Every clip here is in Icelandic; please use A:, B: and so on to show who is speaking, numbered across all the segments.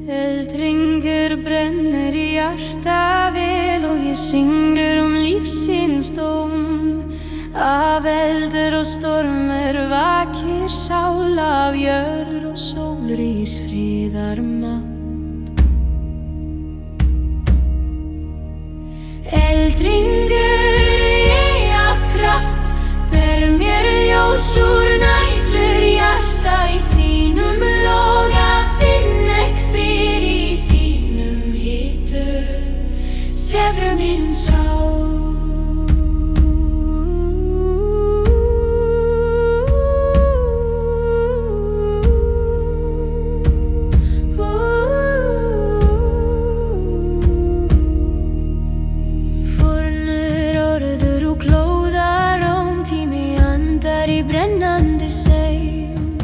A: Eldringur brennur í hjarta vel og ég syngur lífsins dóm. Af eldur og stormur vakir sál, af jörð og sól rís friðarmátt. Eldringur ég af kraft, ber mér ljós úr nætur hjarta. Í þínum loga finn ek frið, í þínum hitu sefur minn sál. Brennandi seim,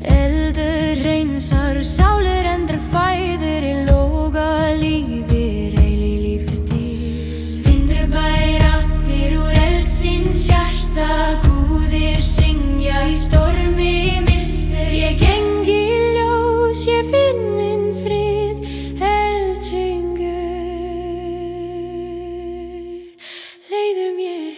A: eldur hreinsar sálir, endrar fæður í loga lífir, eilíf dýr. Vindur bærir raddir úr eldsins hjarta, gúðir syngja í stormi mildur. Ég geng í ljós, ég finn minn frið, eldringur leiður mér.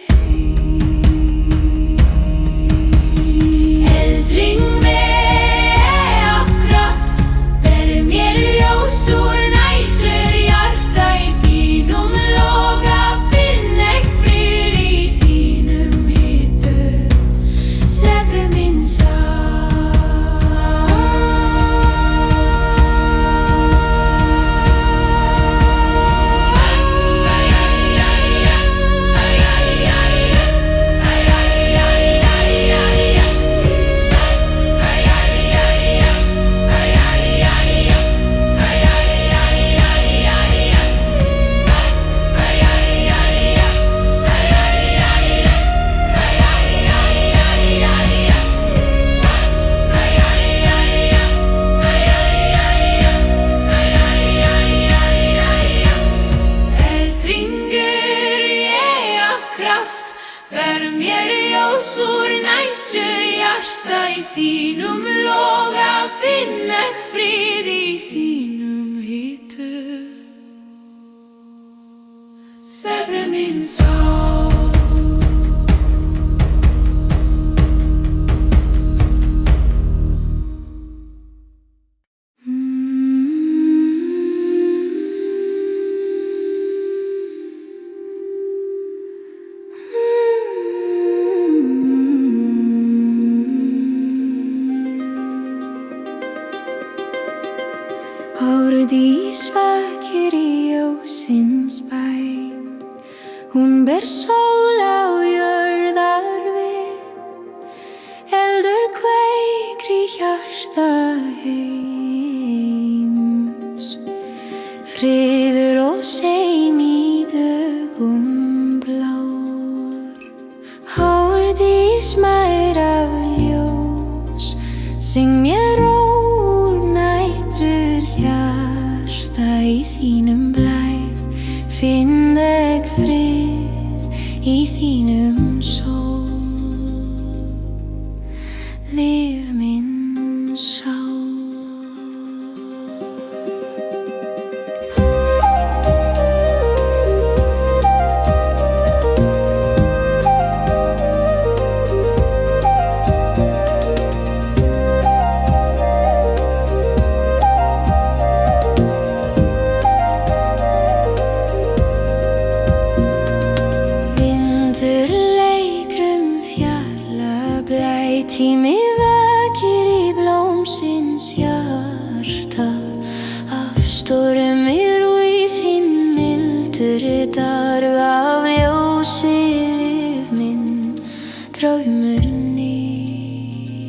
A: Ber mér ljós úr nætur hjarta, í þínum loga finn ek frið, í þínum hitu sefur minn sál. Árdís vakir í ljósins bæn, hún ber sól á jörðar við, eldur kveikir í hjarta heims, friður og seim í dögum blár. Árdís mær af ljós, syng mér úr nætur hjarta. Í þínum blæf finn ek frið, í þínum sól líf minn sál. Tími vakir í blómsins hjarta, af stormir og í sín mildur dag, af ljósi líf minn draumur nýr.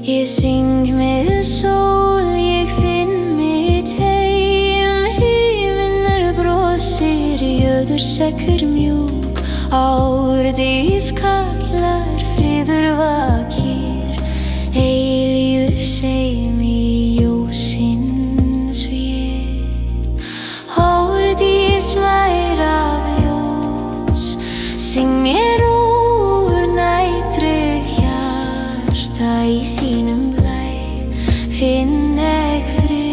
A: Ég syng með sól, ég finn mitt heim, himinnur brosir, jöður sekkur mjúk. Árdís kallar, friður vakir, eilíður seim í ljósins vél. Árdís mær af ljós, syng mér úr nætru hjarta. Í þínum blæ finn ek frið.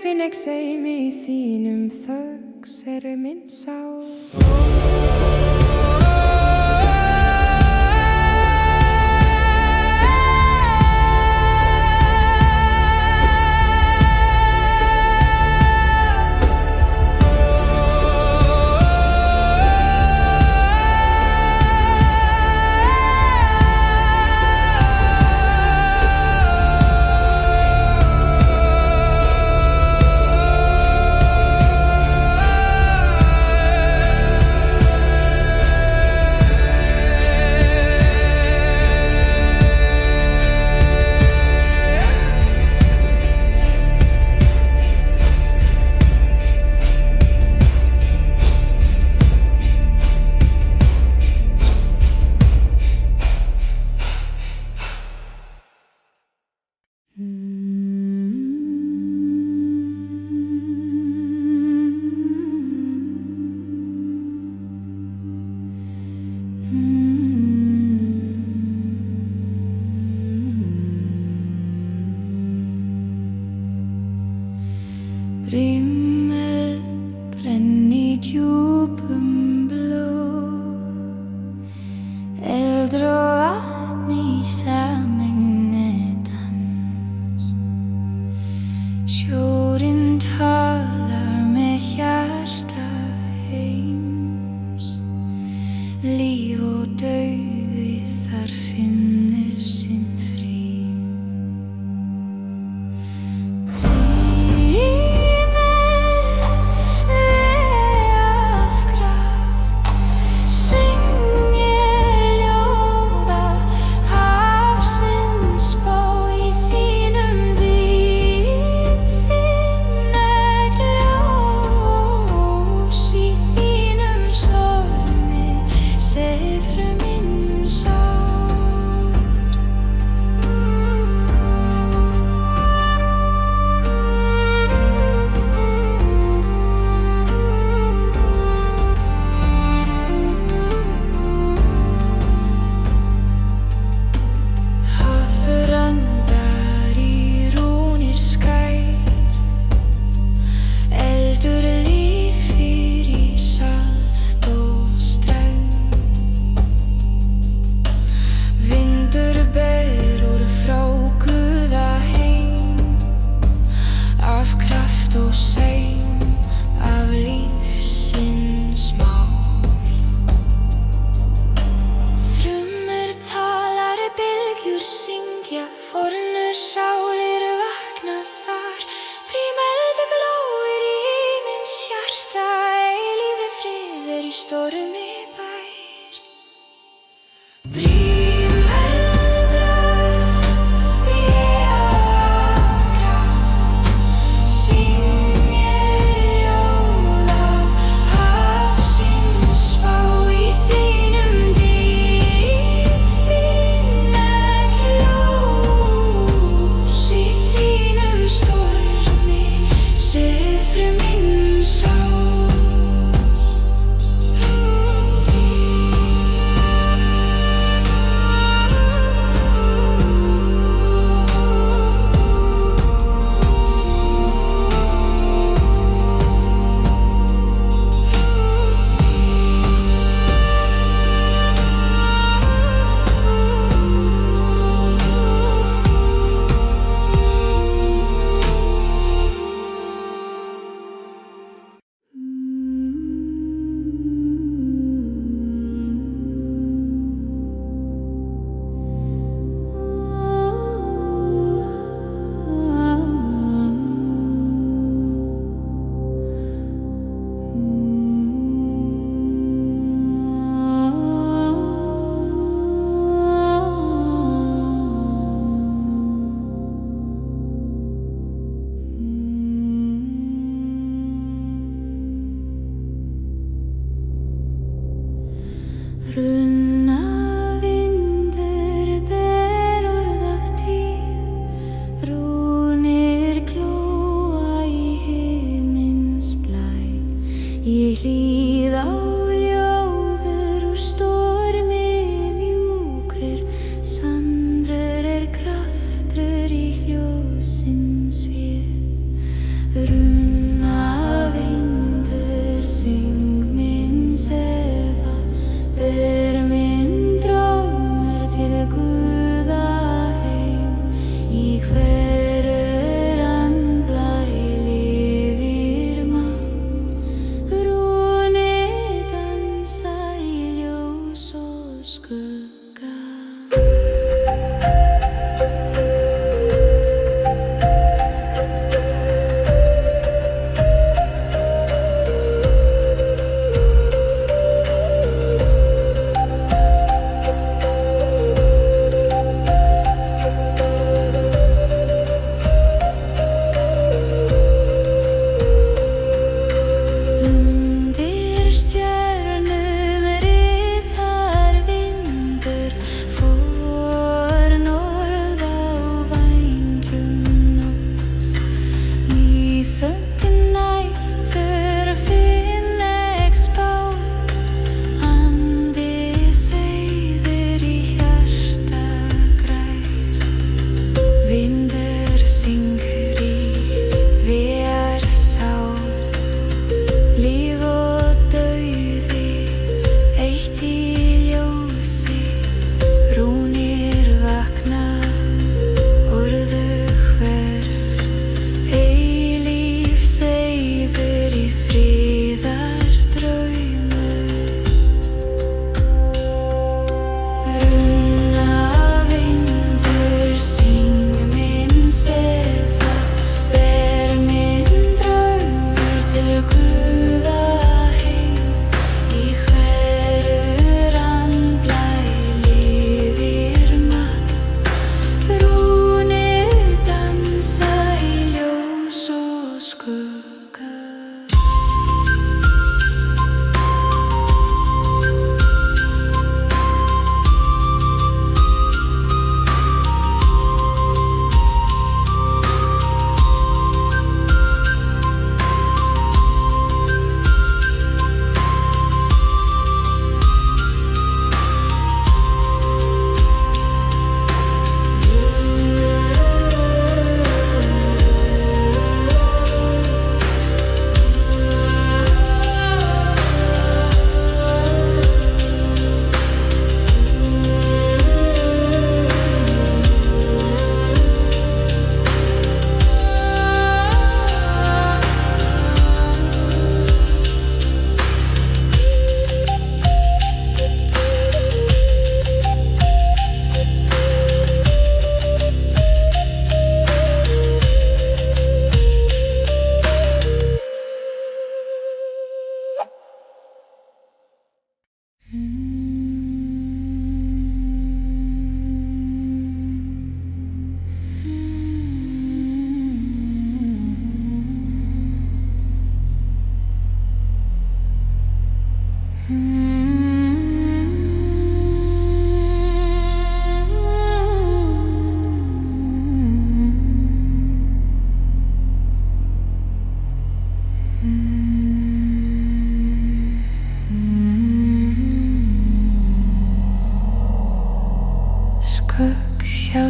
A: finn ek seimi í þínum þöggs minn sál. Brímel brenn í djúpum bló, eldur og vatn í sameiginni dans. Sjórinn talar með hjarta heims, líf og dauði þar finnur sinn frið. Fornur sálir vakna þar, brímeldi glóir í himins hjarta, eilífur friður í stormi bær. Runna vindur ber orð af tíð, rúnir glóa í himins blæ. Ég hlýð á ljóður úr stormi mjúkrir, sandrur kraftur í hljóðsins vél.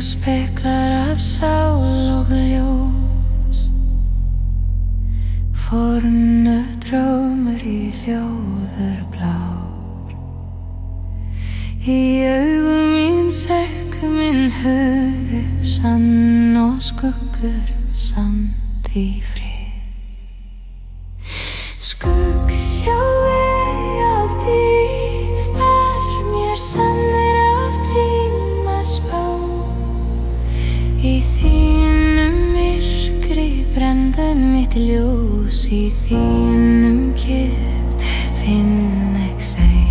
A: speklar af sál og ljós, fornu draumur í hljóður blár. Í augum mín sekk minn hugur, sann og skuggur samt í frið. Skuggsjá af dýf ber mér sannir af tíma spá. Í þínum myrkri brendan mitt ljós, í þínum kyrrð finn ég seig.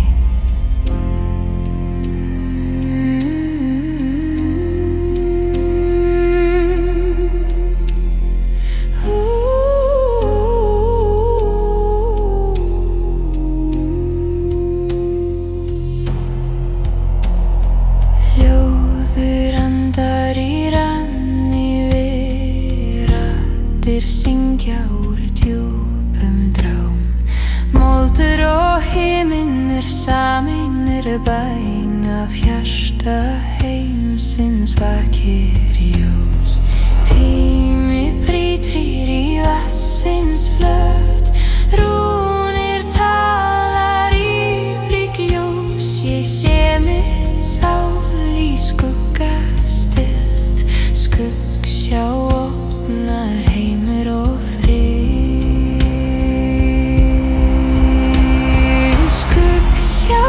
A: Syngja úr djúpum drám, moldur og himinn sameinir bæn af hjarta heimsins vakir ljós. Tími brýtrir í vatnsins flöt, rúnir talar í blikkljós. Ég sé mitt sál í skugga stilt, skuggsjá opnar heimur og frið. Skuggsjá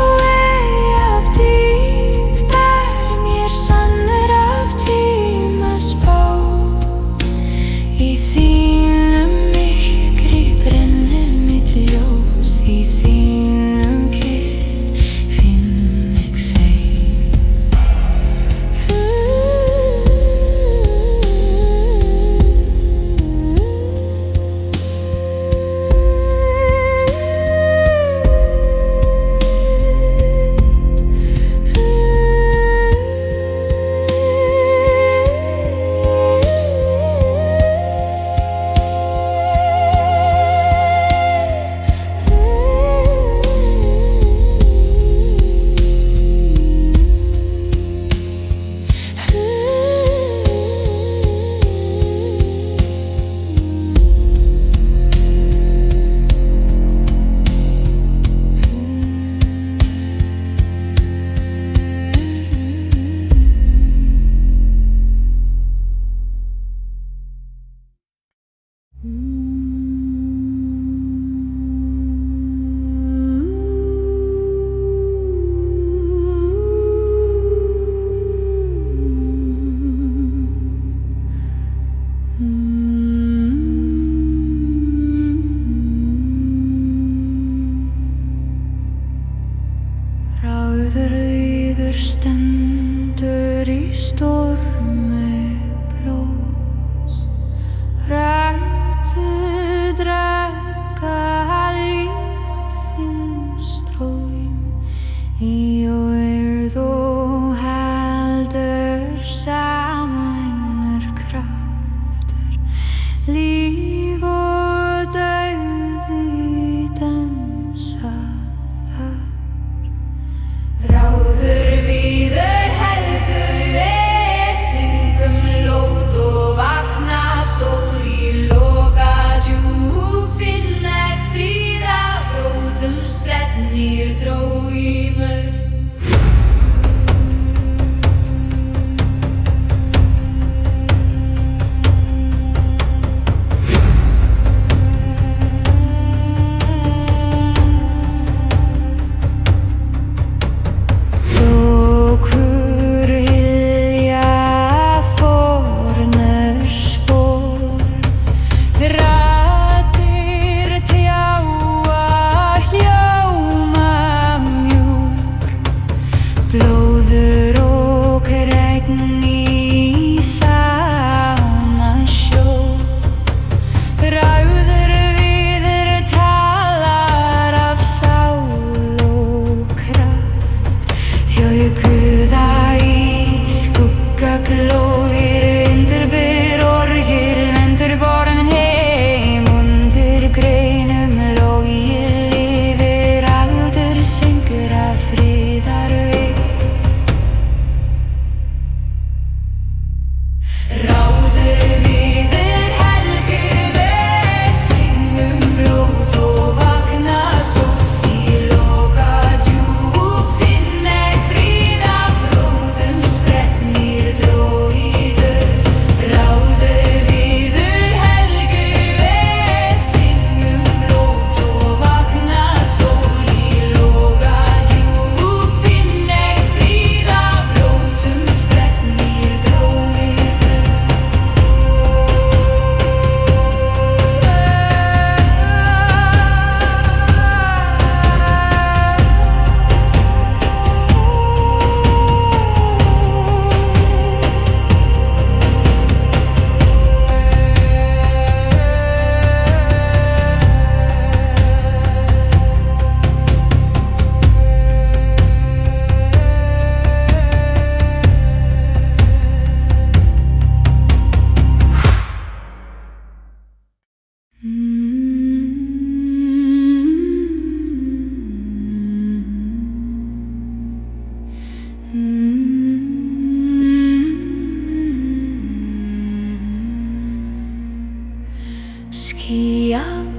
A: af dýf ber mér sannir af tíma spá. Í þínum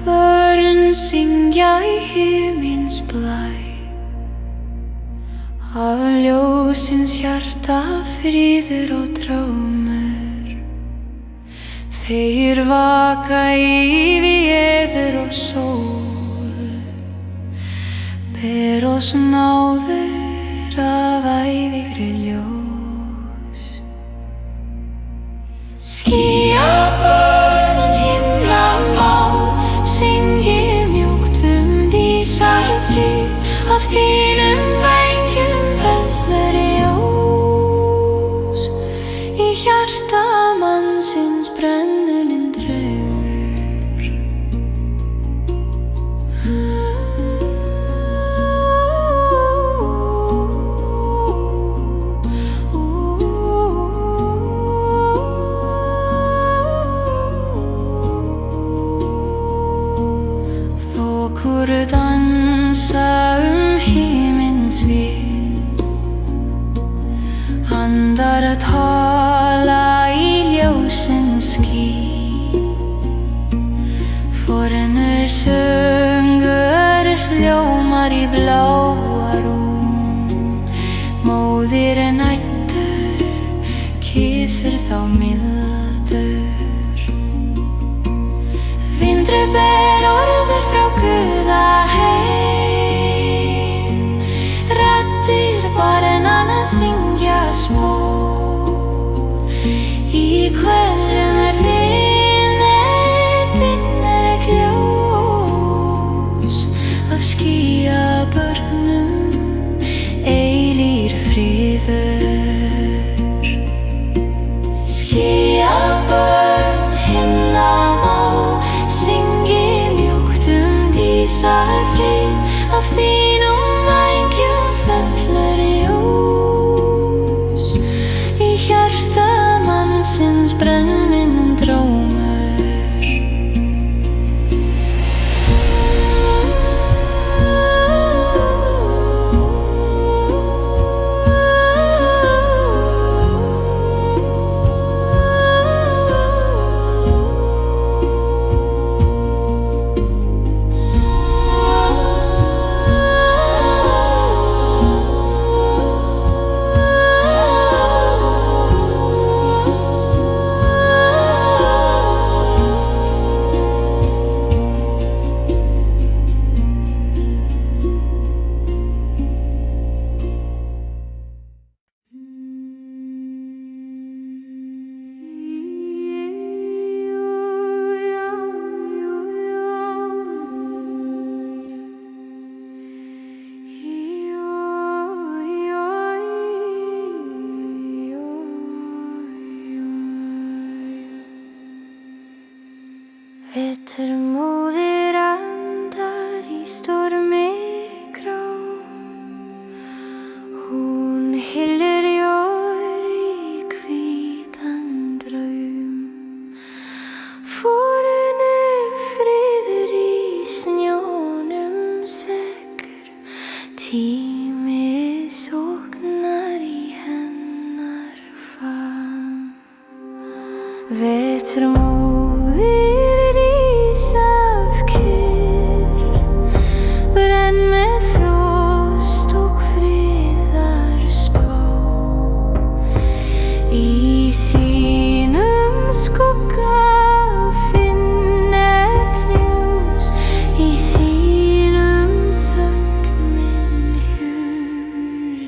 A: börn syngja í himins blæ. Af ljósins hjarta fríður og drámur. Þeir vaka í veður og sól. Ber oss náður af ævigri ljós. Skýjabörn himnamál syngi mjúkt dísarfrið. Af þínum vængjum fellur ljós. Í hjarta mannsins brennur minn draumur. Þokur dansa himins við. Andar tala í ljósins ský. Fornur söngur hljómar í bláa rúm. Móðir nætur kyssir þá mildur. Vindru ber orður frá Guða heim. Raddir barnanna syngja smó. Í hverjum finnur ljós. Af skýjabörnum eilífur friður. Skýjabörn himnamál syngi mjúkt dísarfrið. Af þínum vængjum fellur ljós. Í hjarta mannsins brenn minn drómur. Veturmóðir andar í stormi grá. Hún hylur jörð í hvítan draum. Fornur friður í snjónum sekkur. Tími sóknar í hennar fam. Veturmóðir brenn með frost og friðarspá. Í þínum skugga finn ek ljós. Í þínum þögn minn hjúr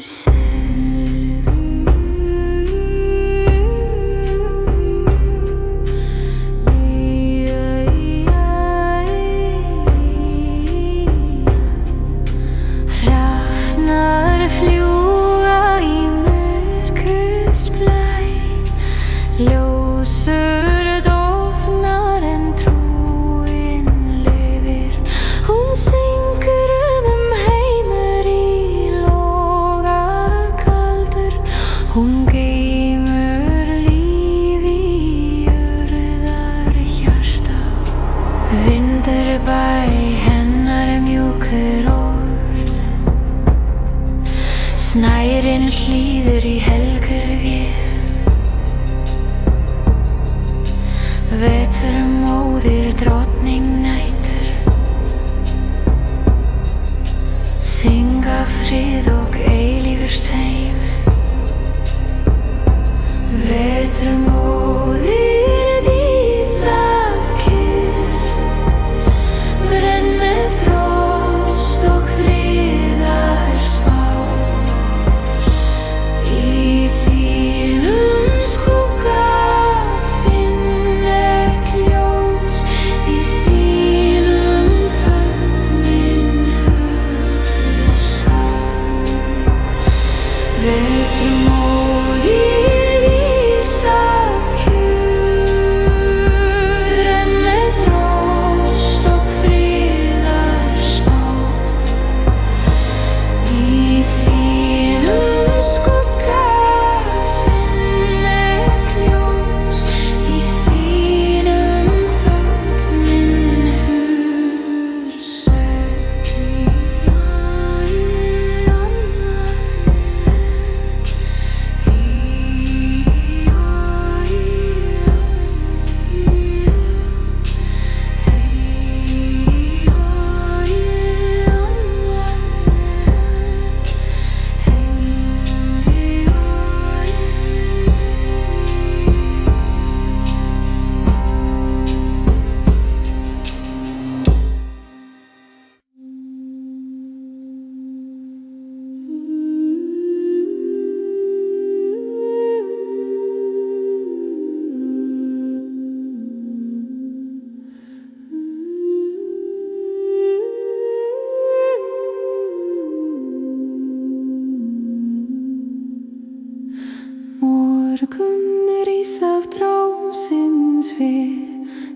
A: ljósur dofnar en trúin lifir. Hún syngur heimur í loga kaldur. Hún geymur líf í jörðar hjarta. Vindur bæ hennar mjúkur orð. Snærinn hlýður í helgur vél. Veturmóðir drottning nætur.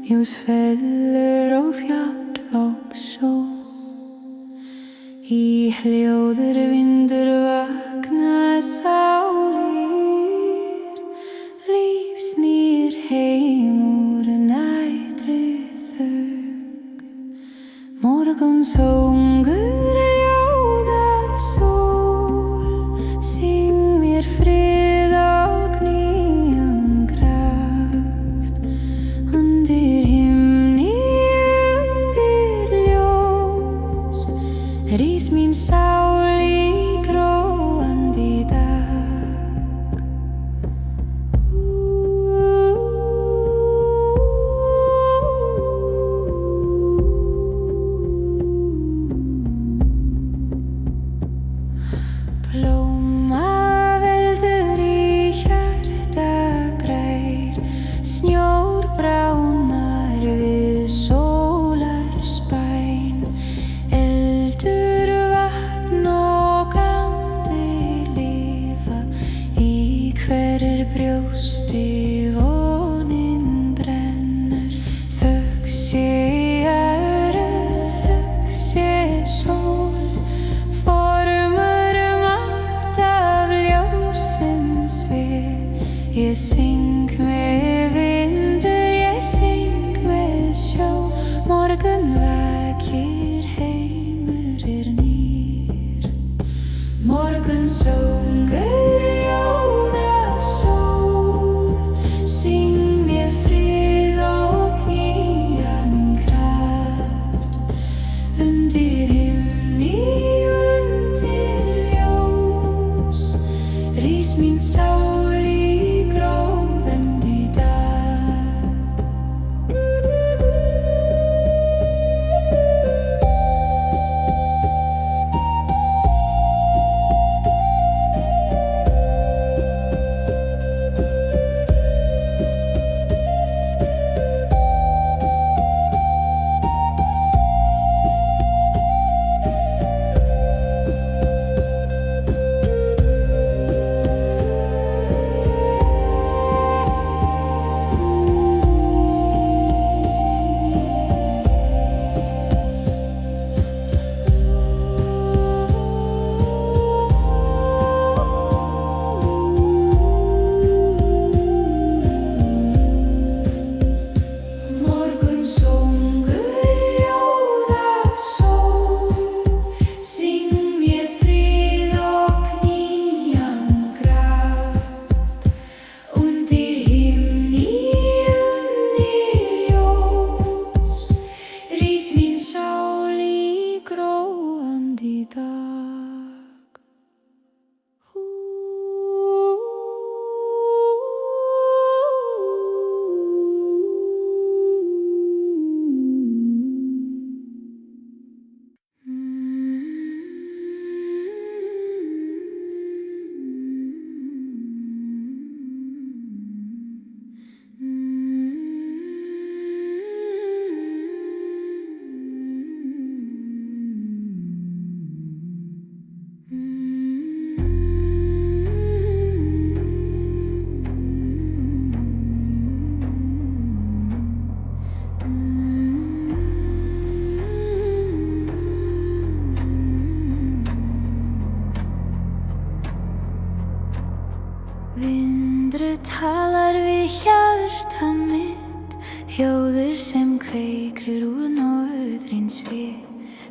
A: Ljós fellur á fjall og sjó. Í hljóður vindur vakna sálir, líf snýr heim úr nætri þögn. Morgunsöngur ljóð af sól, syng mér frið og nýjan kraft. Undir himni, undir ljós, rís mín sál í gróandi dag. Blómaveldur í hjarta grær, snjór bráðnar við sólarspæn. Eldur, vatn og andi lifa í hverri brjósti, vonin brenner. Þögn sé jörð, þögn sé sól, formar mátt af ljósins við. Ég syng með vindur, ég syng með sjó. Morgun vakir, heimur nýr. Morgunsöngur ljóð af sól, syng mér frið og nýjan kraft. Undir himni, undir ljós, rís mín sál í gróandi dag. Morgunsöngur ljóð af sól, syng mér frið og nýjan kraft. Undir himni, undir ljós, rís mín sál í gróandi dag. Vindur talar við hjarta mitt, hljóður sem kveikir úr norðrins við.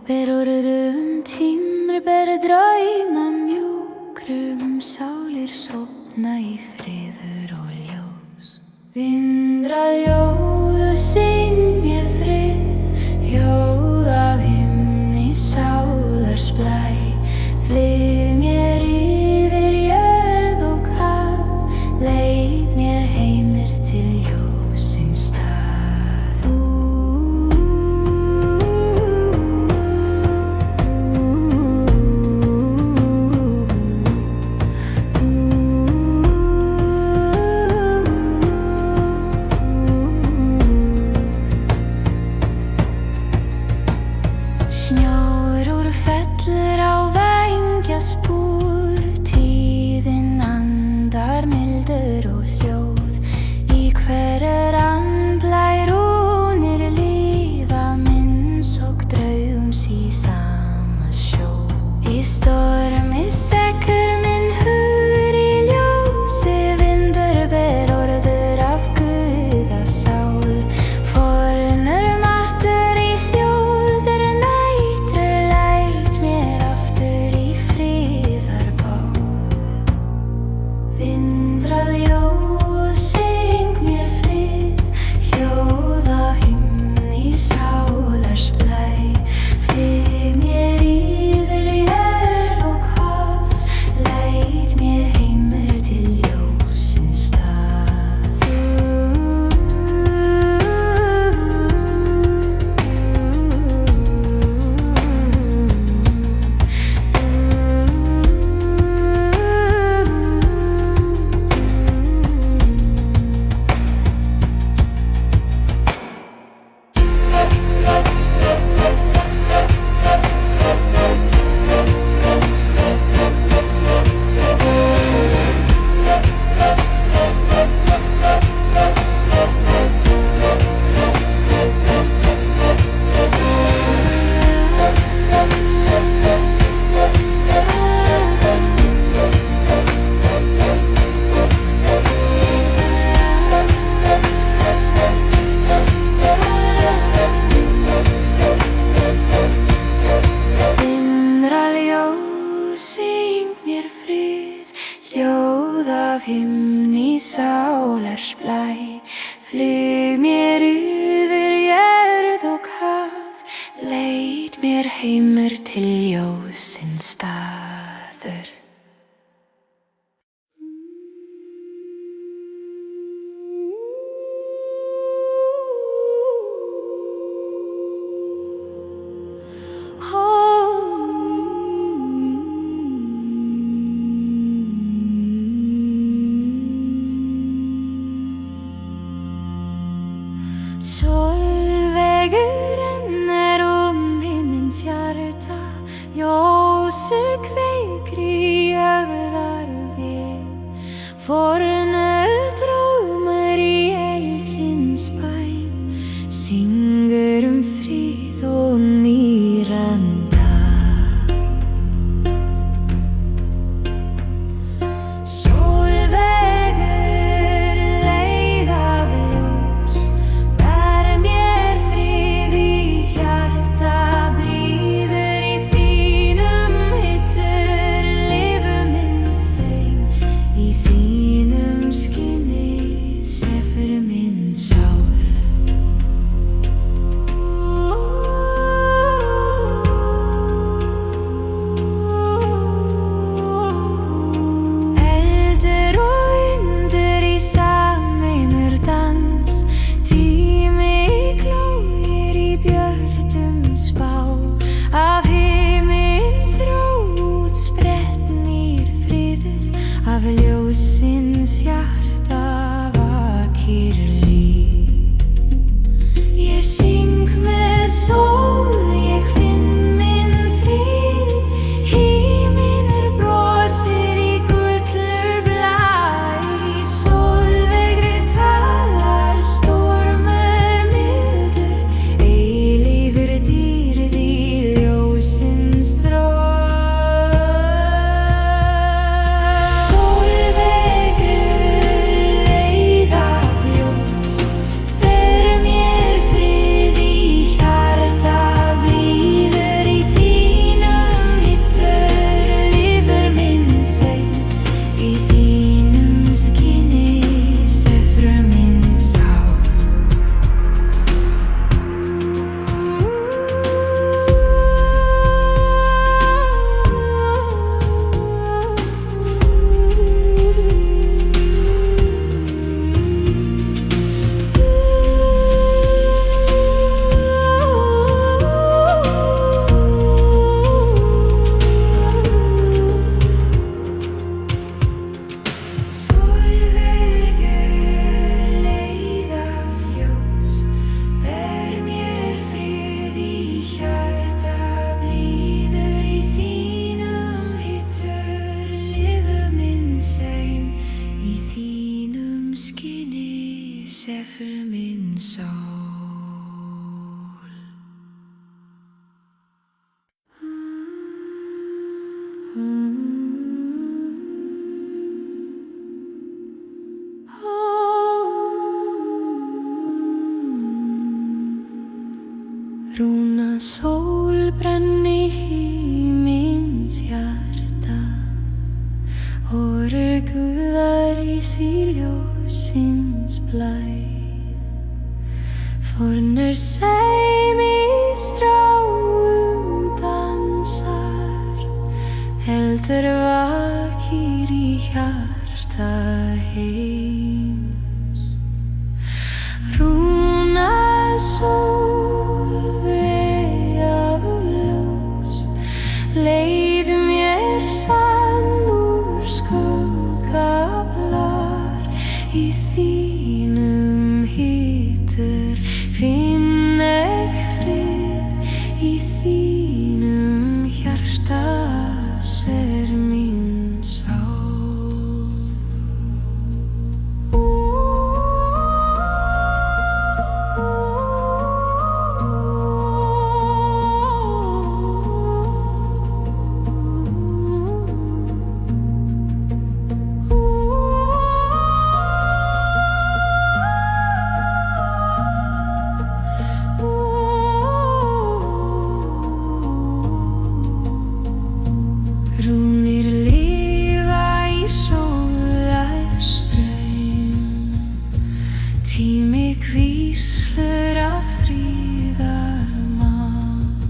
A: Ber orðum tímur, ber drauma mjúkrum, sálir sofna í friður og ljós. Vindra ljóð, syng mér frið, hljóð af himni, sálars blæ. Flyð mér yfir jörð og haf, leið mér heimir til ljósins stað. Snjór úr fellur á vængjaspor, tíðin andar mildur og hljóð. Í hver ann blær hún ljós í sama sjó. Í stormi sekkur minn hugur í ljósi, vindur ber orður af guðasál. Fornur máttur í hljóð nætur, læt mér aftur í friðarbál. Vindraljós, syng mér frið, hljóð af himni sálars blæ. Flyg mér yfir jörð og haf, leit mér heimur til ljósins stað. Vindraljós, syng mér frið, hljóð af himni sálars blæ. Flyg mér yfir jörð og haf, leit mér heimur til ljósins staður. Sólvegur rennur himins hjarta, ljósið kveikir í ögðar við. Fornu drómar í eldsins bæn, syngur frið og nýranda. Þínum Rúna sól brenni himins hjarta og rökuðar í ljósins blæ. Fornur seim í stráum dansar, eldur vakir í hjarta heims. Rúna sól af ljós leið mér sann úr skugga í þínum hitur finn ek frið í þínum hjarta ser mín sál. Rúnir lifa í sólarstraum, tími hvíslur af fríðarmátt.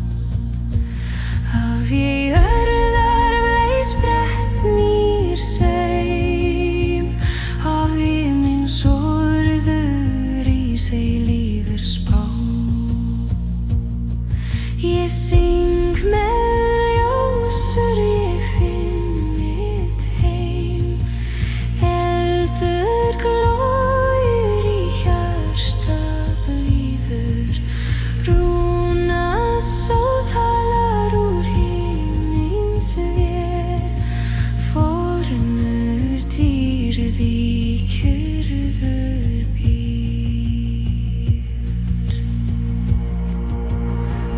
A: Af jörðar bleið sprett nýr seim, af himins orður í sig lífur spá. Ég syng með ljósur, ég finn mitt heim, eldur glóir í hjarta blíður. Rúna sól talar úr himins vé, fornur dýrð í kyrrður býr.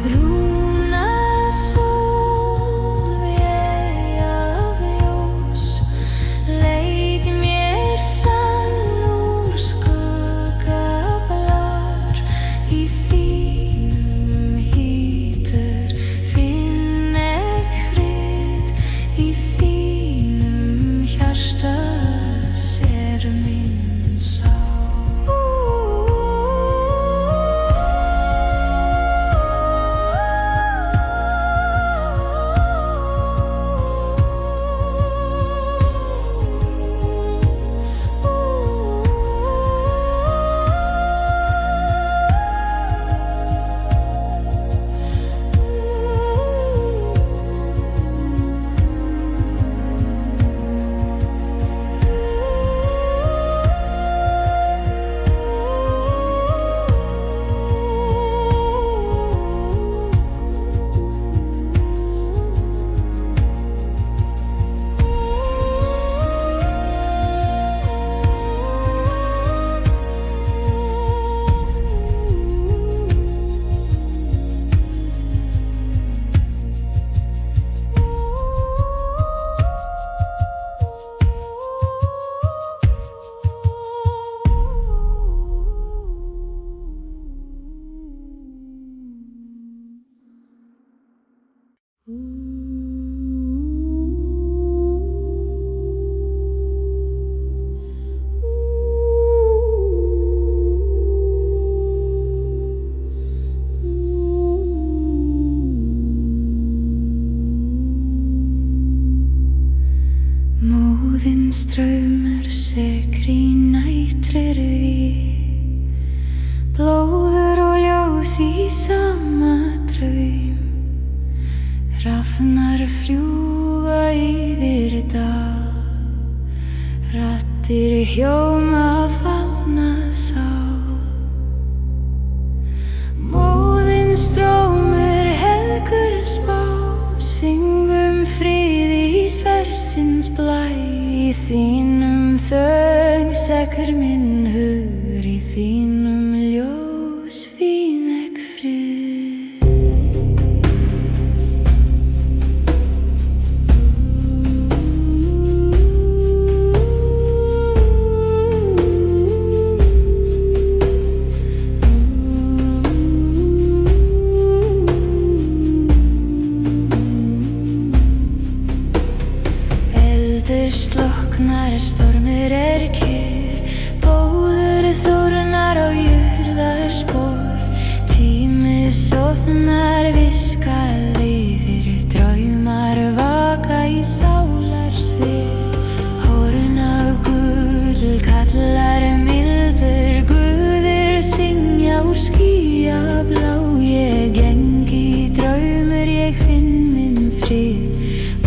A: Rúna sól af ljós leið mér sann úr skugga í þínum hitur finn ek frið í þínum hjarta ser mín sál. Móðinn straumur sekr í nætrir við, blóður og ljós í sama draum. Rafnar fljúga yfir dal, raddir hljóma fallna sál. Móðinn straumur helgur spá, syngum frið í sversins blæ. Í þínum þögn sekkur minn hugur, í þínum ljós finn ek frið. stormur kyrr, bóður þórnar á jörðarspor. Tími sofnar, viska lifir, draumar vaka í sálarsvið. Horn af gull kallar mildur, guðir syngja úr skýjablá. Ég geng í draumur, ég finn minn frið,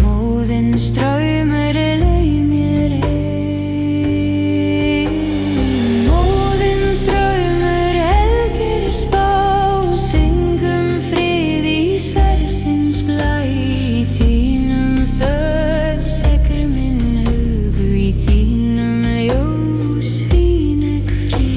A: móðinn straumur leið mér heim. Móðinn straumur helgir spá, syngum frið í sverðsins blæ. Í þínum þögn sekkur minn hug, í þínum ljós fín ek frið.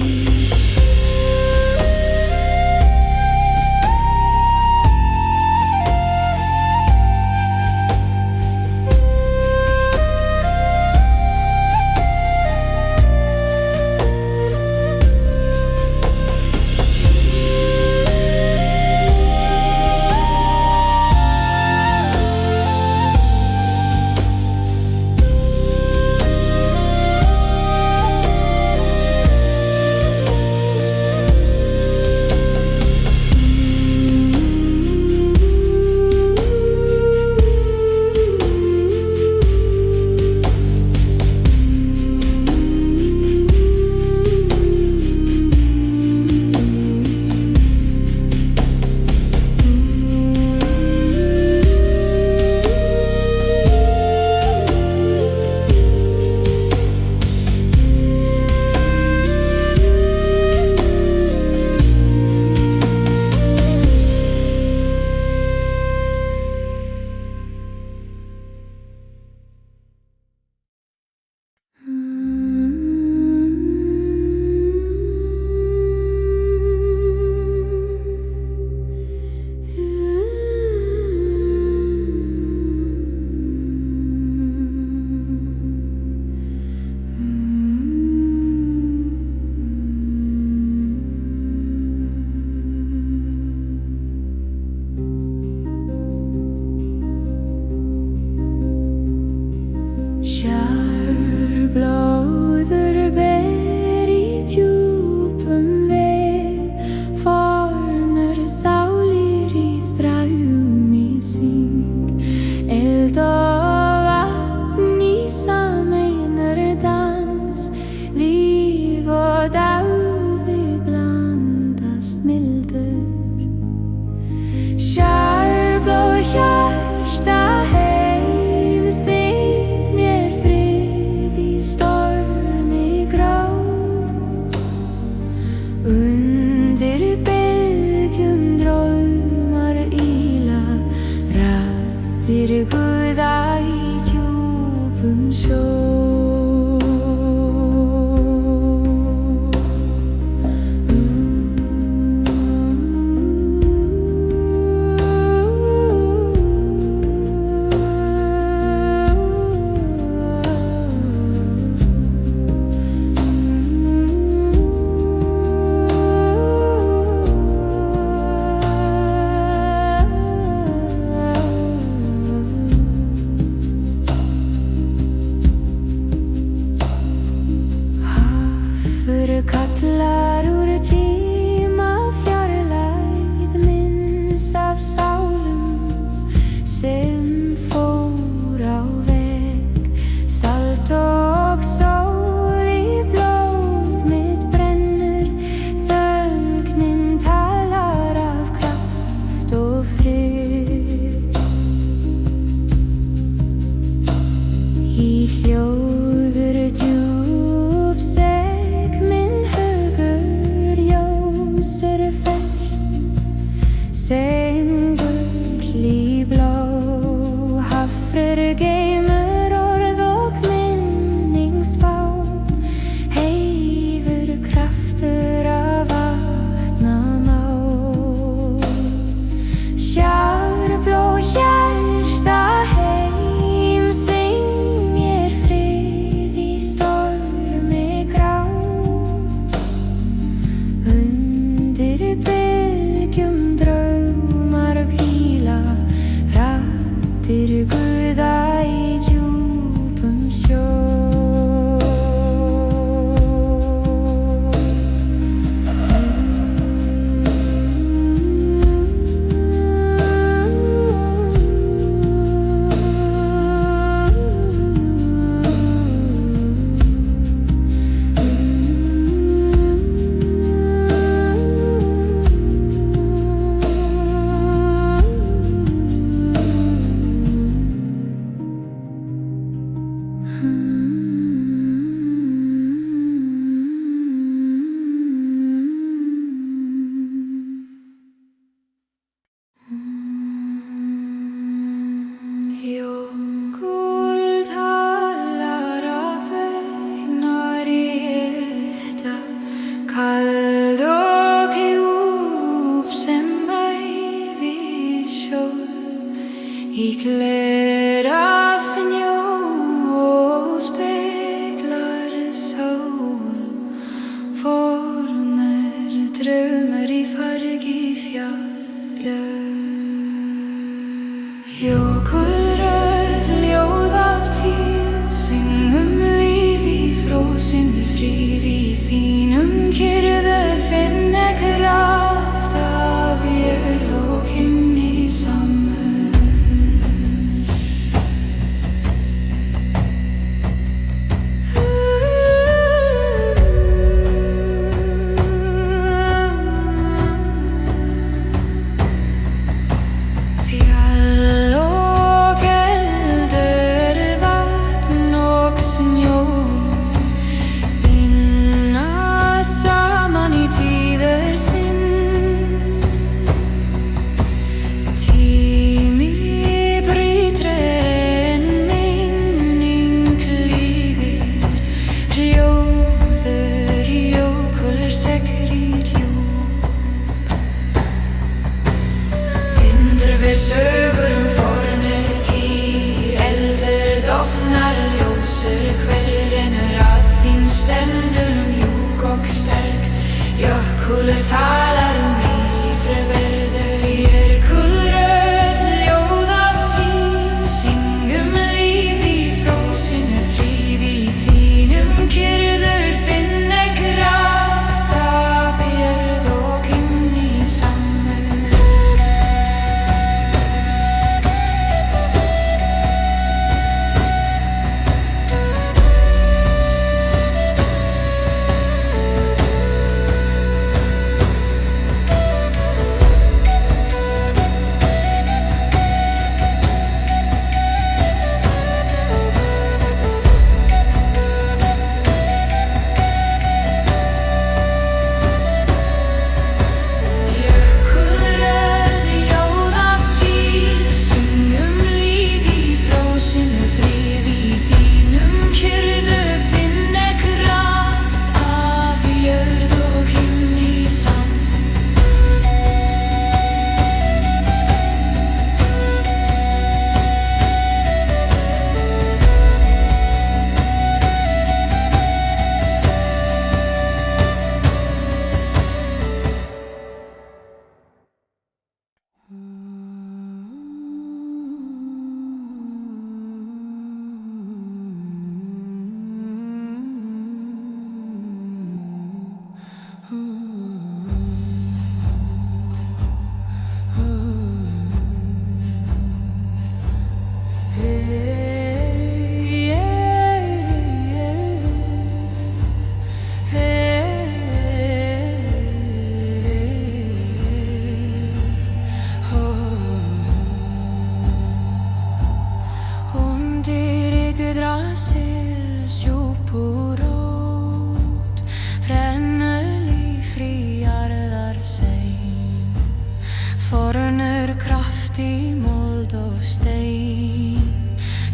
A: Blóður ber í djúpum veg, fornur sálir í straumi syng. Eld og vatn í sameinar dans, líf og dáði blandast mildur. Sjarbló hjarta heim, syng mér frið í stormi grát. Undir bylgjum draumar ýla, raddir guða í djúpum sjó. Í gler af snjó og speglar sól, fornar draumar í fargi fjarri. Jökulröð ljóð af tíð, syngum líf í frósinni fríð. Í þínum kyrrðu finn ég kraft af jörð og himni samur. Sögur forntíð, eldur dofnar, ljósur hver rennur að þín stendur mjúk og sterk. Jökulur talar eilífri verðu. Jökulröð ljóð af tíð, syngum líf í frósinni fríð. Í þínum kyrrður finn ég kraft af jörð og himni samur. Fornur kraft í mold og stein,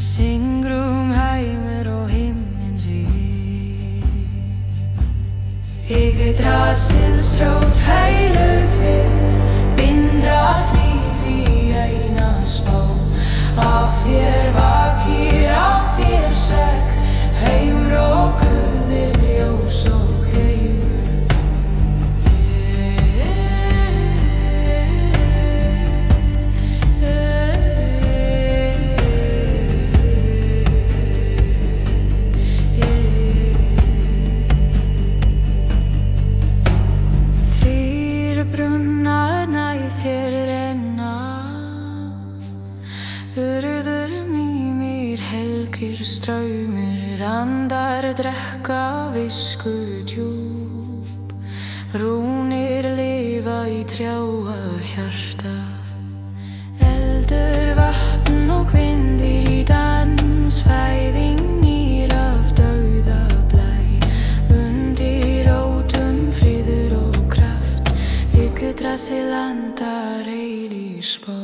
A: syngrum heimur og himins við. Yggdrasils heilug við, bindur allt líf í eina spón. Af þér vakir, af þér sekk, heimur og guðir, ljós og heimur. Straumir andar drekka visku djúp, rúnir lifa í trjáa hjarta. Eldur, vatn og vindir í dans, fæðing nýr af dauða blæ. Undir rótum friður og kraft, Yggdrasil andar eilífsbó.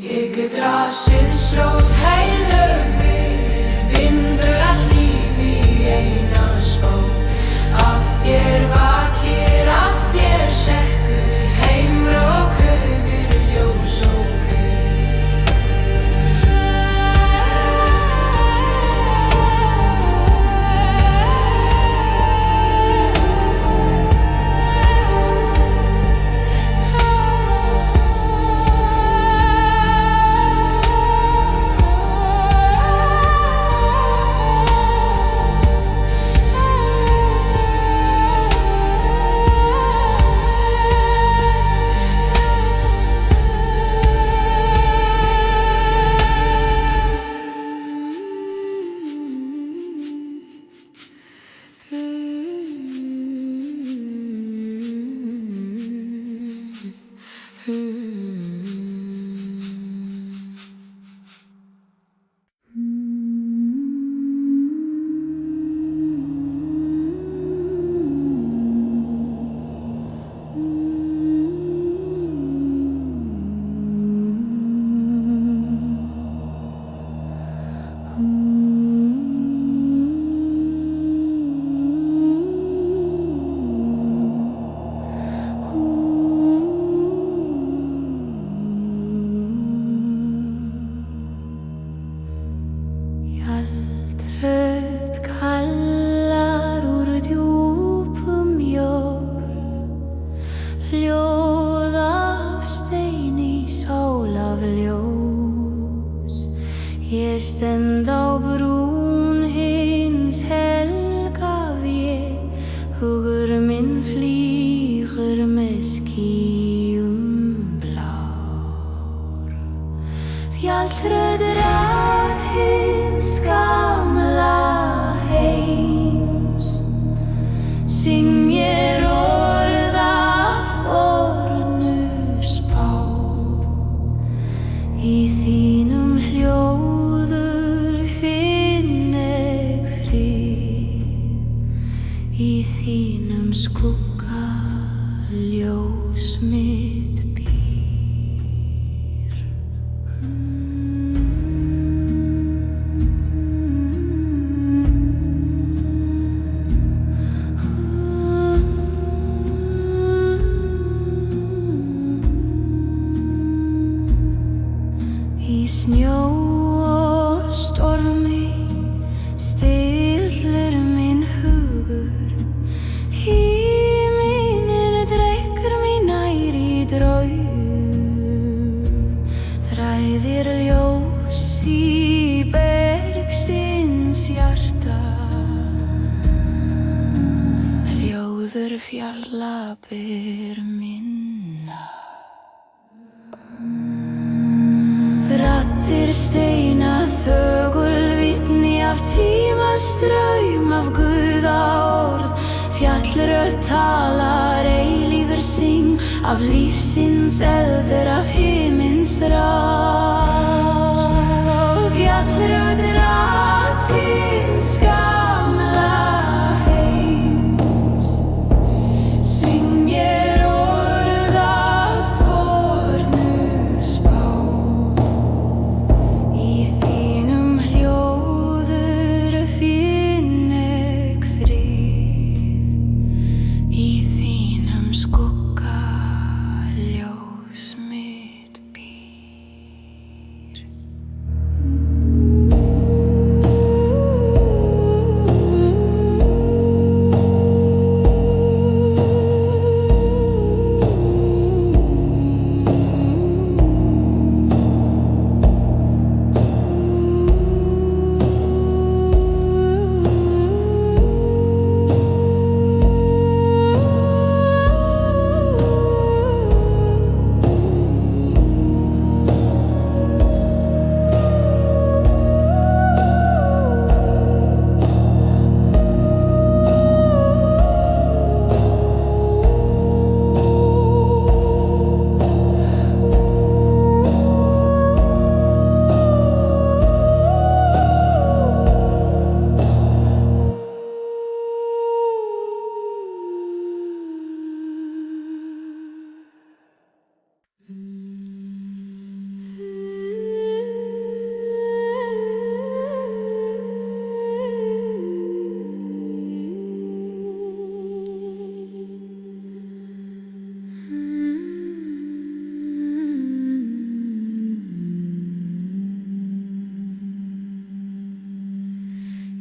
A: Yggdrasils heilug við, bindur allt líf í eina spón. Af þér vakir, af þér sekkur, heimur og hugur, ljós og guð. Ég stend á brún hins helga veg, hugur minn flýgur með skýjum blár. Fjallhröður að hins gamla heims, syng mér orð af fornu spá. Í þínum hljóður finn ég frið, í þínum skugga ljós mitt býr. Í snjó og stormi stillir minn hugur, himinn dregur mig nær í draum. Þræðir ljós í bergsins hjarta, hljóður fjalla ber minna. Raddir steina þögul vitni af tímastraum, af Guða orð. Fjallrödd talar eilífur syng, af lífsins eldur, af himins ráð. Fjallrödd rad hins gamla heims, syng mér orð af fornu spá. Í þínum hljóður finn ég frið, í þínum skugga ljós mitt býr.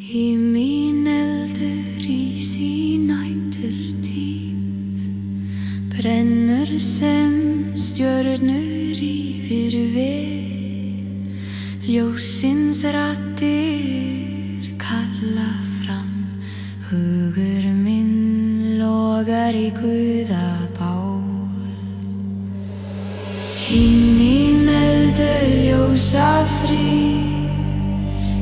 A: Himinn eldur rís í næturtíð, brennur sem stjörnur yfir við. Ljósins raddir kalla fram, hugur minn logar í Guða bál. Himinn eldur ljósa frið,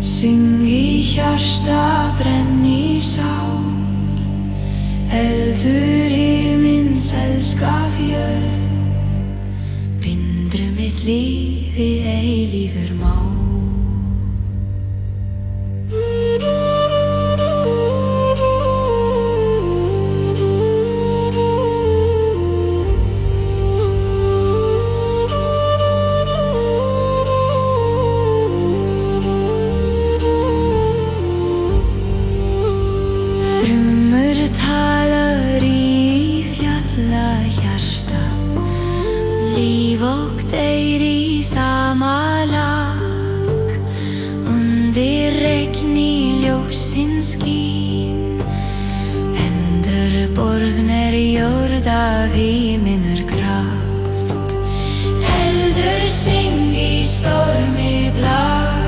A: syng í hjarta, brenn í sál. Eldur himins elska fjörð, bindur mitt líf í eilífur mál. Talar í fjalla hjarta, líf og deyr í sama lag. Undir regni ljósins skín, hendur borðnir jörð af himinar kraft. Eldur syng í stormi blár,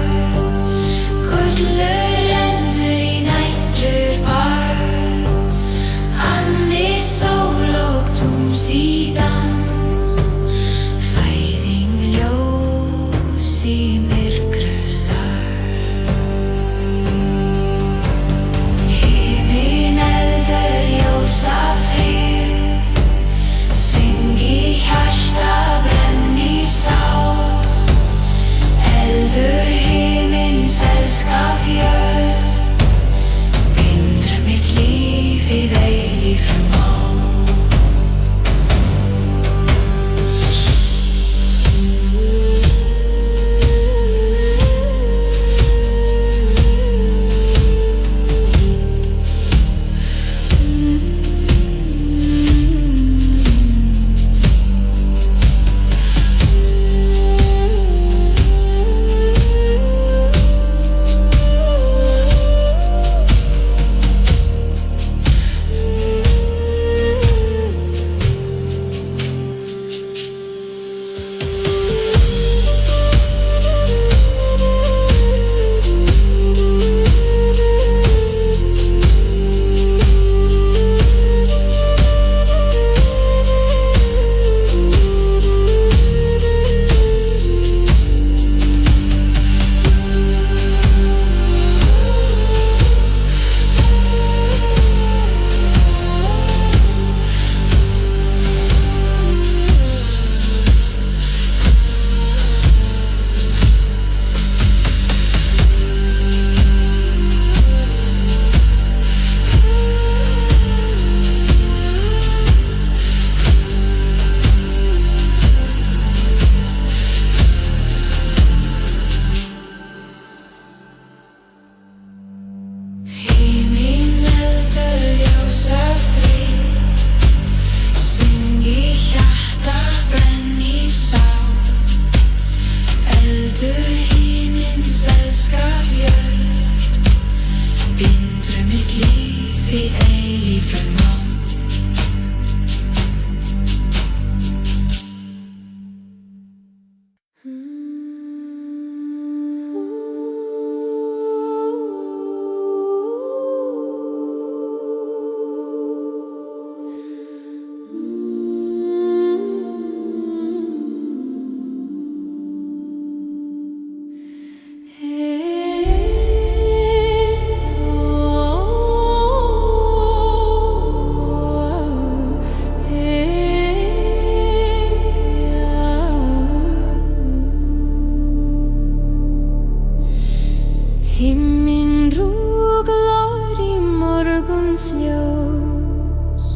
A: himins ljós.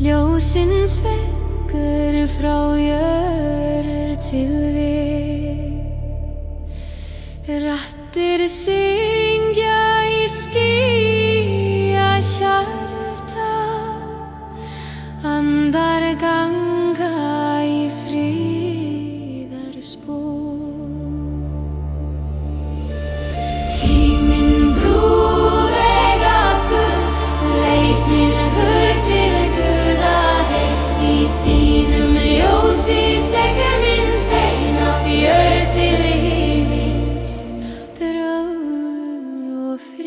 A: Ljósin sveikur frá jörð til við. Rattir syngja í skýjahjarta, andar ganga í friðarspor. Himinbrúveg af gull, leit minn hurð til Guða heim. Í þínum ljósi sekkur minn sein, af jörð til himins, draum og friður.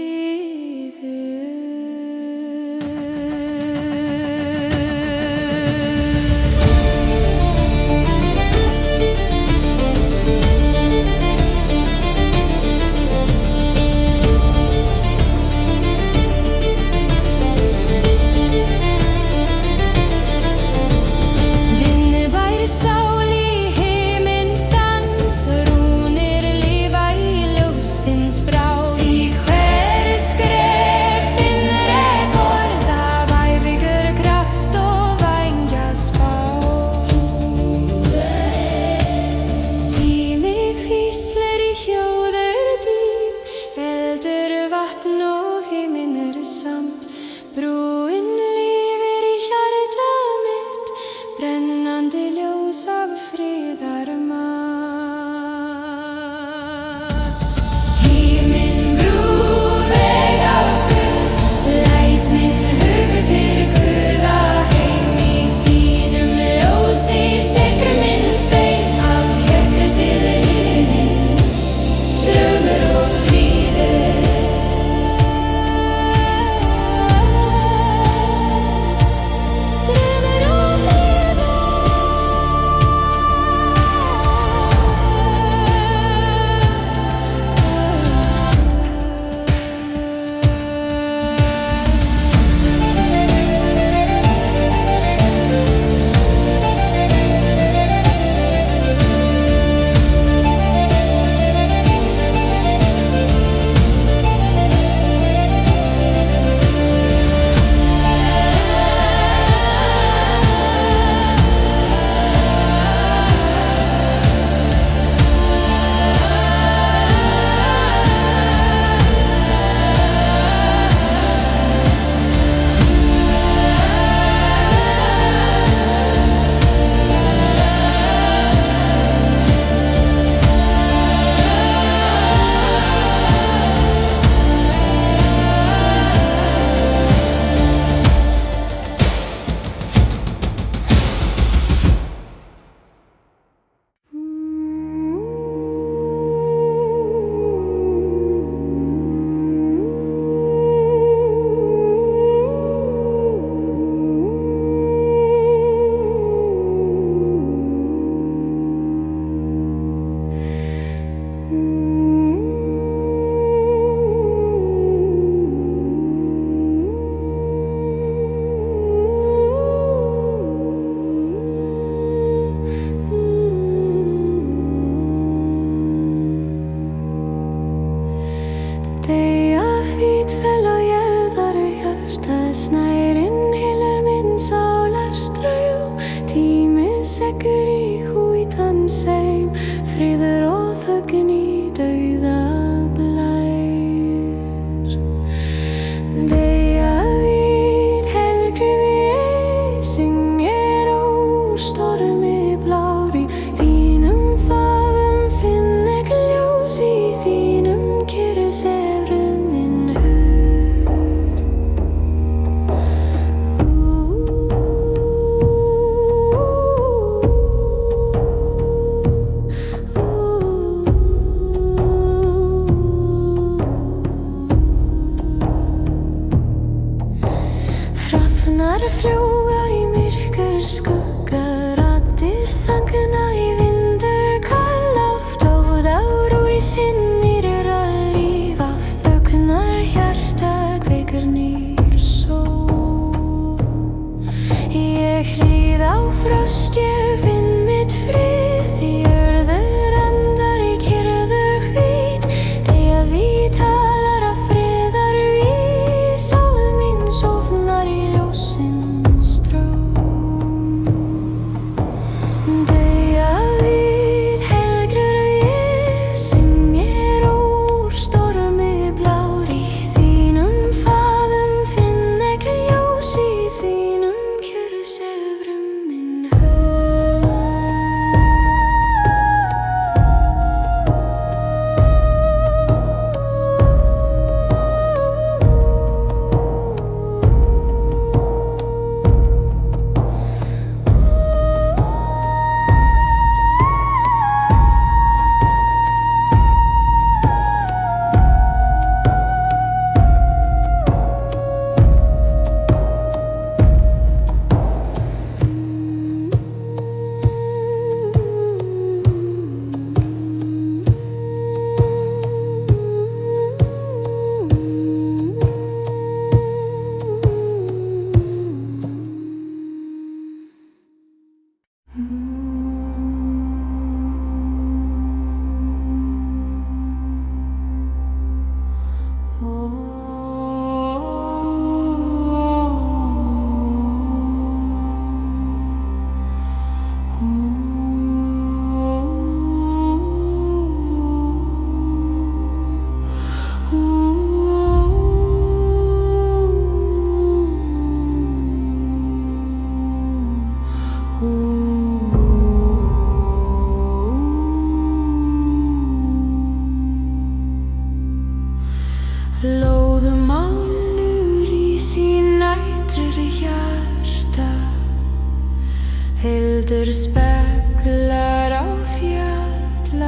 A: Hildur speklar á fjallasnjó.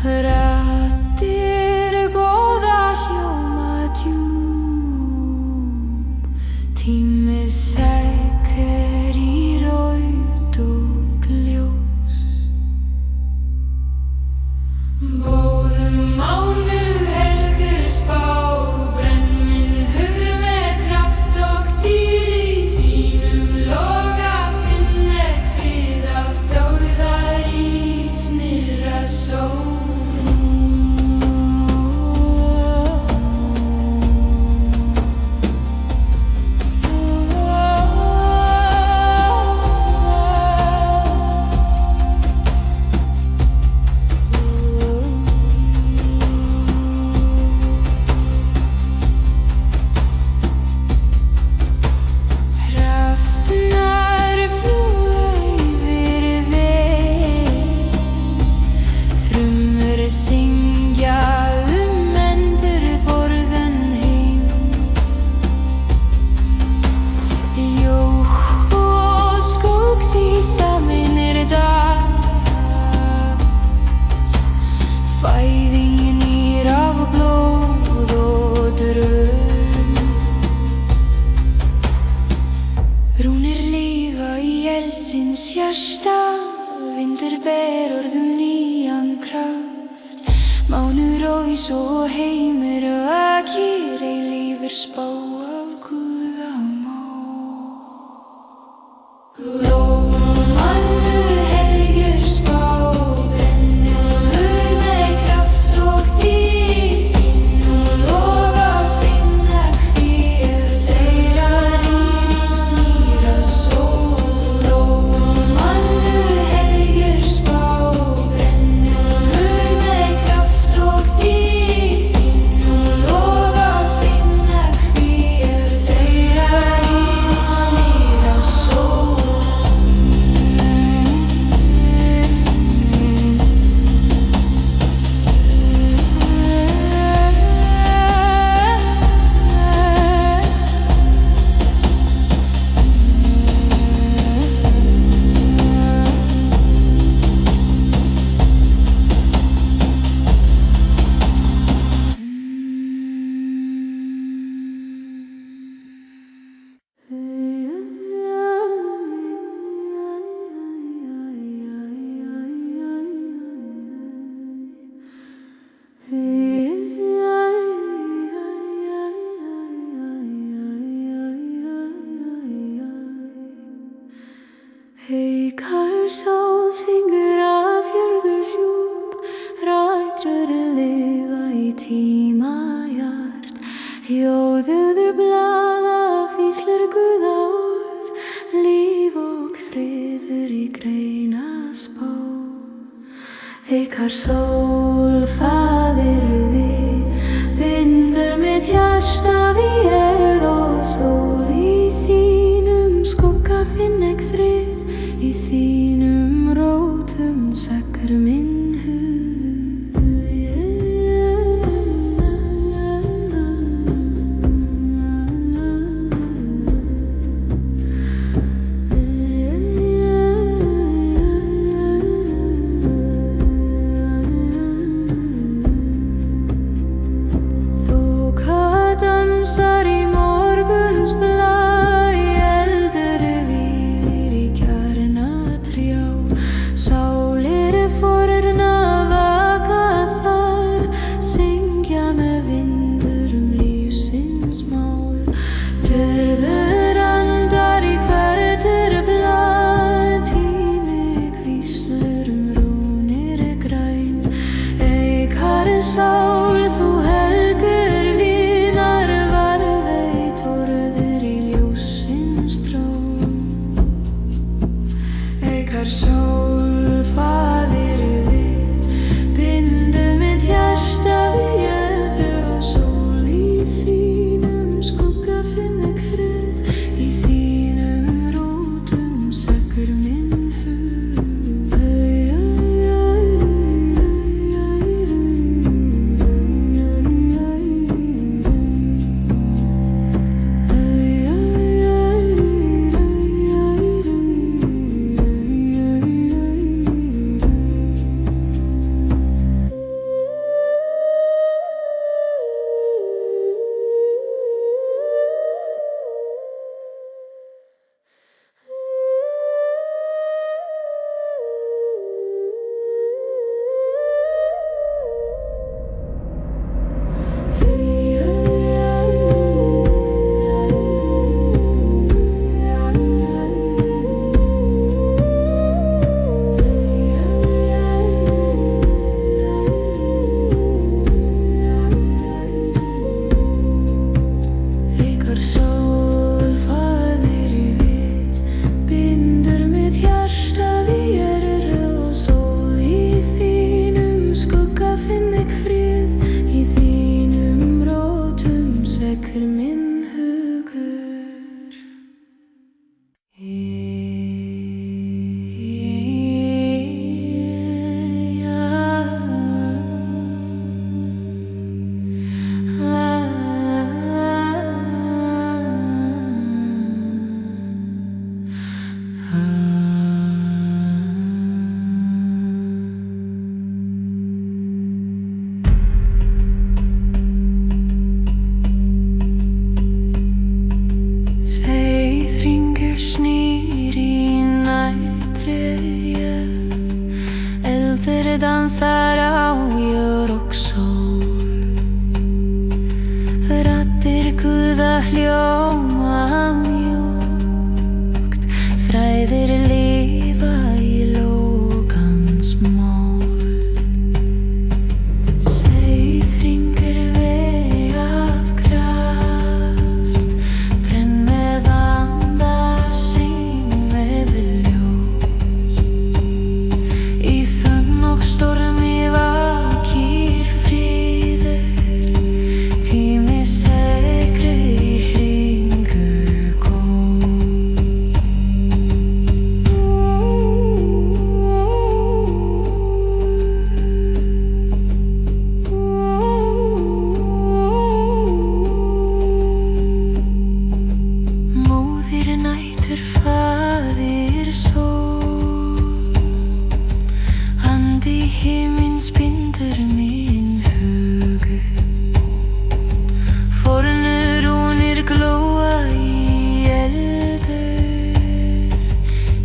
A: Raddir góða hljóma djúp, tími sekkur í raut og ljós. Góðum mánu helgur spá, brenn minn hugur með kraft og dýr. Í þínum loga finn ég frið af dauðar ísnirra sól. Vindur ber orðum nýjan kraft, mánur ós og heimur vakir, eilífur spá af Guða mót. Lofum mannu helgjur spá, brennum hugur með kraft og dýr. Í þínum loga finn ég frið, dauðar ísnirra sól. Lofum mannu helgjur spá, brennum hugur með kraft og dýr. Í þínum loga finn ég frið, dauðar ísnirra sól. Haukar sól syngur af jörður djúp, rætur lifa í tímahjart. Hljóðuður blaða hvíslar Guða orð, líf og friður í greinaspá. Haukar sól, faðir við, bindur mitt hjarta við jörð og sól. Í þínum skugga finn ég frið, í þínum rótum sekkur minn hugur. Þoka dansar í morguns blæ, eldur víðir í kjarnatrjá. Sálir forna vaka þar, syngja með vindur lífsins mál. Fjörður andar í hvert blað, tími hvíslur rúnir græn. Haukar sól, þú helgur víðar, varveit orður í ljósins trón. Haukar sól, faðir við, bindum mitt hjarta við jörð og sól. Í þínum skugga finn ég frið, í þínum rótum sekkur minn hugur. Hljóðir dansar á jörð og sól. Raddir Guða hljóma mjúkt, þræðir lifa í logans mól. Seiðhringur veg af kraft, brenn með anda, syng með ljós. Í þunn og stormi vakir friður, tími sekri í hringur kom. Móðir nætur, faðir sól, andi himins bindur minn hugur. Fornir rúnir glóa í eldur,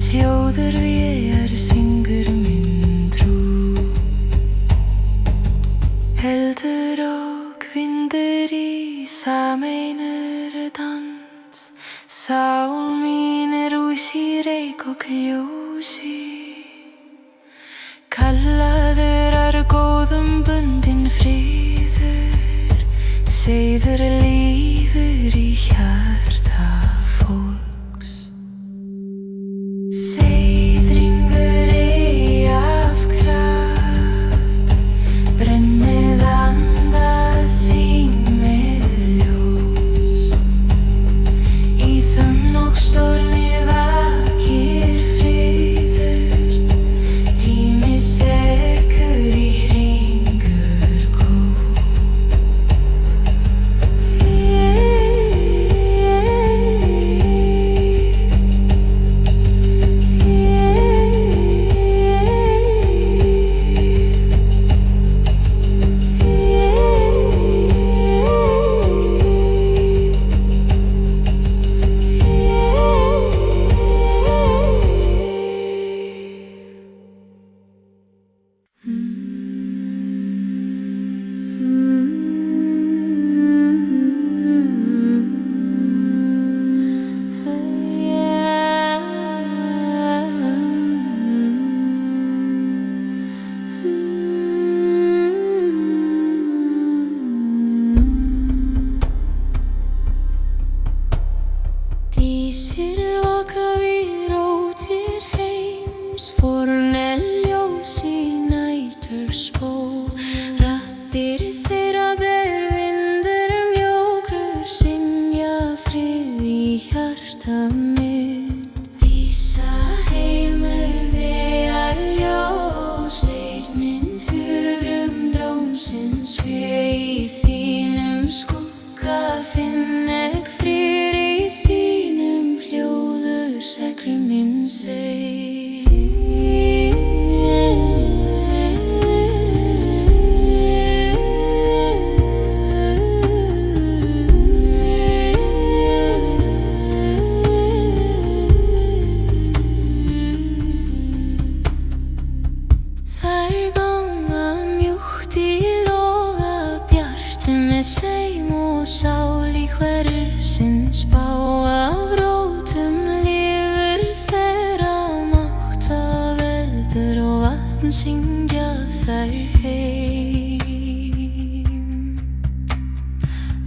A: hljóður véjar syngur minn trú. Eldur og vindur í sameinur dans, sál mín rús í reik og ljósi. Kallaður góðum bundinn friður, seiður lífur í hjarta fólks. Seiðhringur af kraft, brenn með anda, syng með ljós. Í þunn og stormi vakir friður, tími sekur í hringur kom. Dísir loka við rótir heims, fornel ljós í nætur spó. Raddir þeirra ber vindur mjókur, synja frið í hjarta mitt. Dísa heimur vegar ljós, leit minn hugur drómsins sveg. Í þínum skugga finn ég frið, í þínum hljóður sekri minn seg. Þær ganga mjúkt í loga bjart, með seim og sál í hversins bá. Af rótum lifur þeirra máta, veldur og vatn syngja þær heim.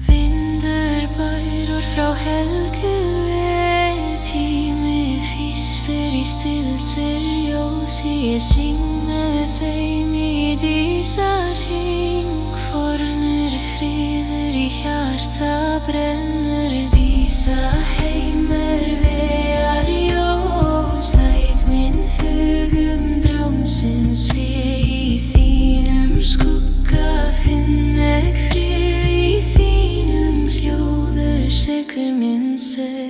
A: Vindur bærur frá helgu veg, tími fýslir í stilltir ljósi. Ég syng með þeim í dísar hring, fornir friður í hjarta brennur. Dísa heimur vegar ljós, læt minn hugum drómsins sveg. Í þínum skugga finn ég frið, í þínum hljóður sekkur minn seg.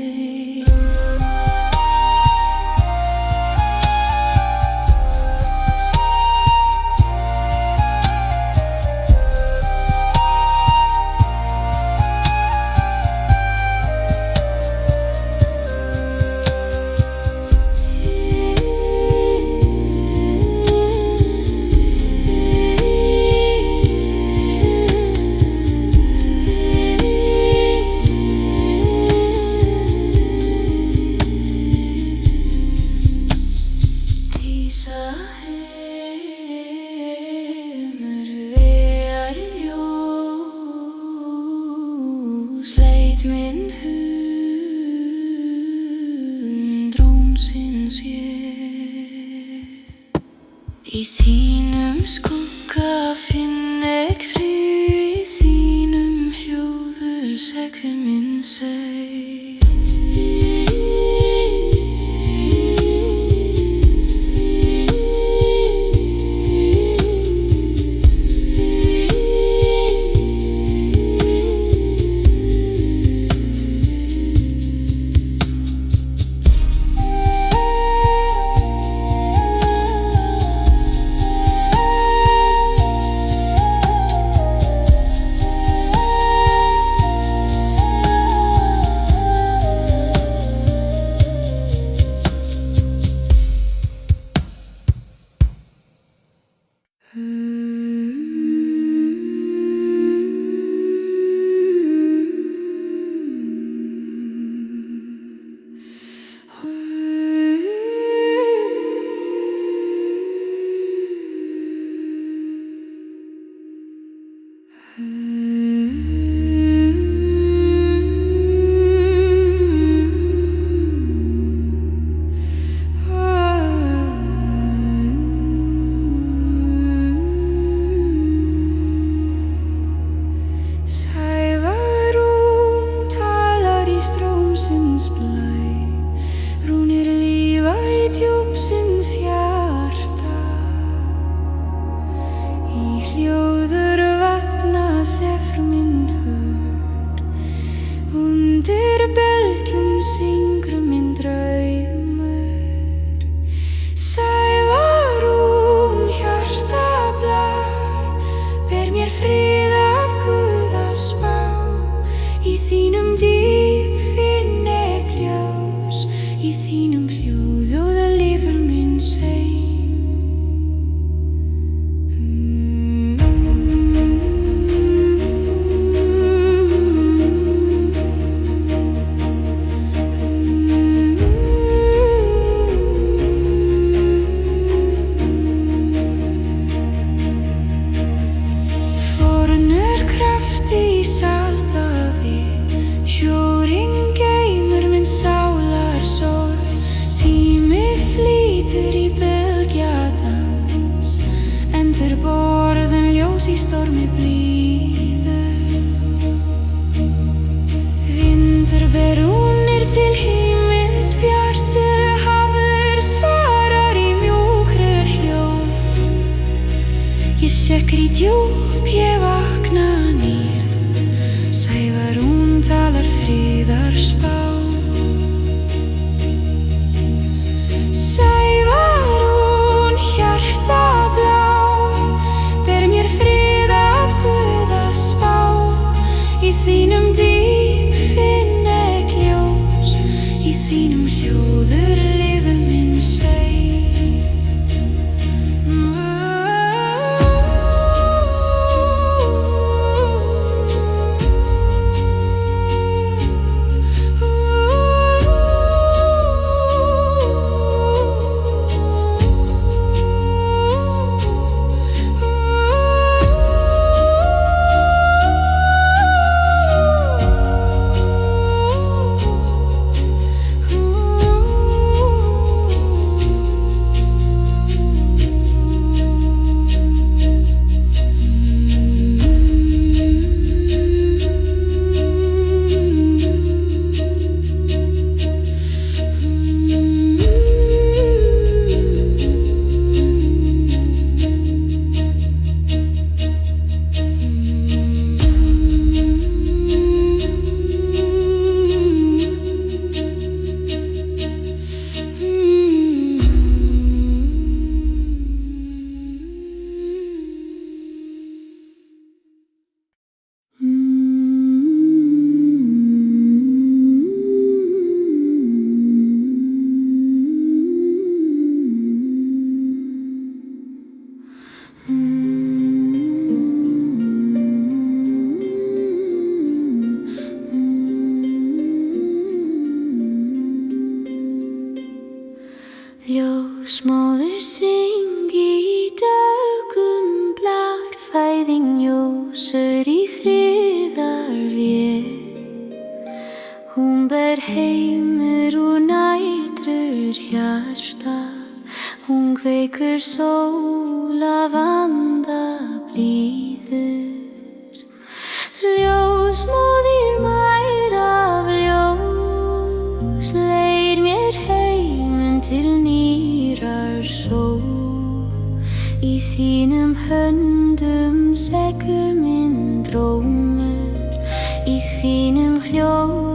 A: lýsa heimur vegar ljós leit minn hund drómsins vél. Í þínum skugga finn ég frið, í þínum hljóður segir minn seg. Í stormi blíðu vindur ber rúnir til himins bjartu, hafur svarar í mjúkri hljóð. Ég sekk í djúp, ég vakna nýr, Sævarún talar friðarspá. Sævarún hjarta blá, ber mér frið af Guða spá. Í þínum dýp finn ég ljós, í þínum hljóður lifir minn seg. syng í döggum blár, fæðing ljósur í friðar vél. Hún ber heimur úr nætrur hjarta, hún kveikir sól af anda blíður. Ljósmóðir mær af ljós, leið mér heiminn til nýrar sól. Í þínum höndum seggur minn drómur, í þínum hljóð